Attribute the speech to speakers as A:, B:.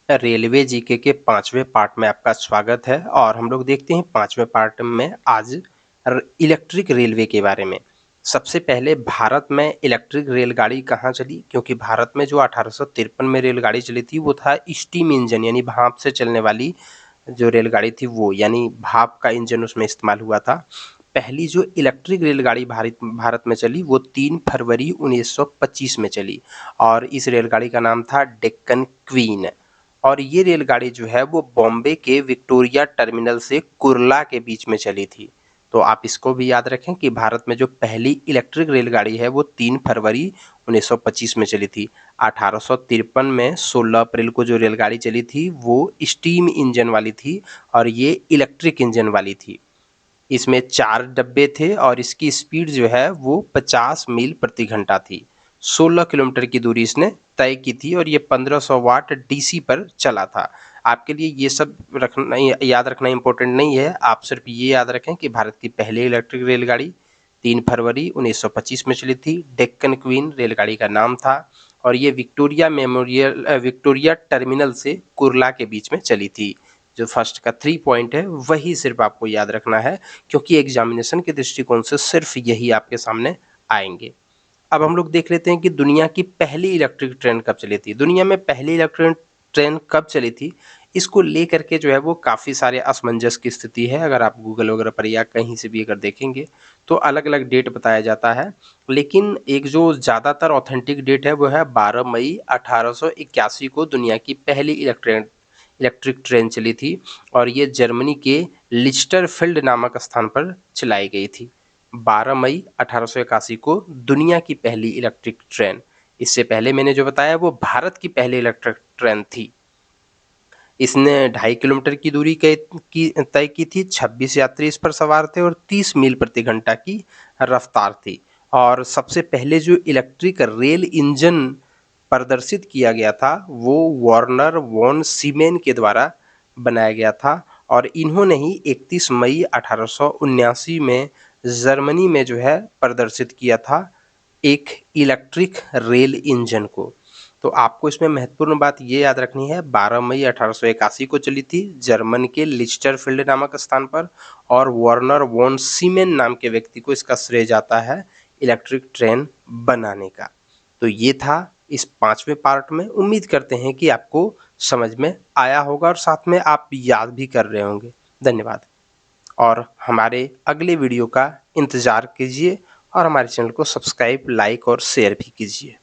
A: Railway GK के 5वें part में आपका स्वागत है और हम लोग देखते हैं 5वें पार्ट में आज इलेक्ट्रिक रेलवे के बारे में। सबसे पहले भारत में इलेक्ट्रिक रेलगाड़ी कहाँ चली, क्योंकि भारत में जो 1853 में रेलगाड़ी चली थी वो था स्टीम इंजन यानी भाप से चलने वाली जो रेलगाड़ी थी वो, यानी भाप का इंजन उसमें इस्तेमाल हुआ था। पहली जो इलेक्ट्रिक रेलगाड़ी भारत में चली वो 3 फरवरी 1925 में चली और इस रेलगाड़ी का नाम था डेक्कन क्वीन। और ये रेलगाड़ी जो है वो बॉम्बे के विक्टोरिया टर्मिनल से कुर्ला के बीच में चली थी। तो आप इसको भी याद रखें कि भारत में जो पहली इलेक्ट्रिक रेलगाड़ी है वो 3 फरवरी 1925 में चली थी। 1853 में 16 अप्रैल को जो रेलगाड़ी चली थी वो स्टीम इंजन वाली थी और ये इलेक्ट्रिक इंजन वाली थी। इसमें 4 डब्बे थे और इसकी स्पीड जो है वो 50 मील प्रति घंटा थी। 16 किलोमीटर की दूरी इसने तय की थी और ये 1500 वाट डीसी पर चला था। आपके लिए ये सब रखना याद रखना इम्पोर्टेंट नहीं है, आप सिर्फ ये याद रखें कि भारत की पहली इलेक्ट्रिक रेलगाड़ी 3 फरवरी 1925 में चली थी। डेक्कन क्वीन रेलगाड़ी का नाम था और ये विक्टोरिया टर्मिनल से कुर्ला के बीच में चली थी। जो फर्स्ट का 3 पॉइंट है वही सिर्फ आपको याद रखना है, क्योंकि एग्जामिनेशन के दृष्टिकोण से सिर्फ यही आपके सामने आएंगे। अब हम लोग देख लेते हैं कि दुनिया की पहली इलेक्ट्रिक ट्रेन कब चली थी। दुनिया में पहली इलेक्ट्रिक ट्रेन कब चली थी, इसको लेकर के जो है वो काफ़ी सारे असमंजस की स्थिति है। अगर आप गूगल वगैरह पर या कहीं से भी अगर देखेंगे तो अलग अलग डेट बताया जाता है, लेकिन एक जो ज़्यादातर ऑथेंटिक डेट है वो है 12 मई 1881 को दुनिया की पहली इलेक्ट्रिक ट्रेन चली थी और ये जर्मनी के लिस्टरफील्ड नामक स्थान पर चलाई गई थी। 12 मई 1881 को दुनिया की पहली इलेक्ट्रिक ट्रेन। इससे पहले मैंने जो बताया वो भारत की पहली इलेक्ट्रिक ट्रेन थी। इसने 2.5 किलोमीटर की दूरी तय की थी। 26 यात्री इस पर सवार थे और 30 मील प्रति घंटा की रफ्तार थी। और सबसे पहले जो इलेक्ट्रिक रेल इंजन प्रदर्शित किया गया था वो वार्नर वॉन सीमेन के द्वारा बनाया गया था और इन्होंने ही 31 मई 1879 में जर्मनी में जो है प्रदर्शित किया था एक इलेक्ट्रिक रेल इंजन को। तो आपको इसमें महत्वपूर्ण बात ये याद रखनी है, 12 मई 1881 को चली थी जर्मन के लिस्टरफील्ड नामक स्थान पर और वार्नर वॉन सीमेन नाम के व्यक्ति को इसका श्रेय जाता है इलेक्ट्रिक ट्रेन बनाने का। तो ये था इस 5वें पार्ट में। उम्मीद करते हैं कि आपको समझ में आया होगा और साथ में आप याद भी कर रहे होंगे। धन्यवाद और हमारे अगले वीडियो का इंतज़ार कीजिए और हमारे चैनल को सब्सक्राइब, लाइक और शेयर भी कीजिए।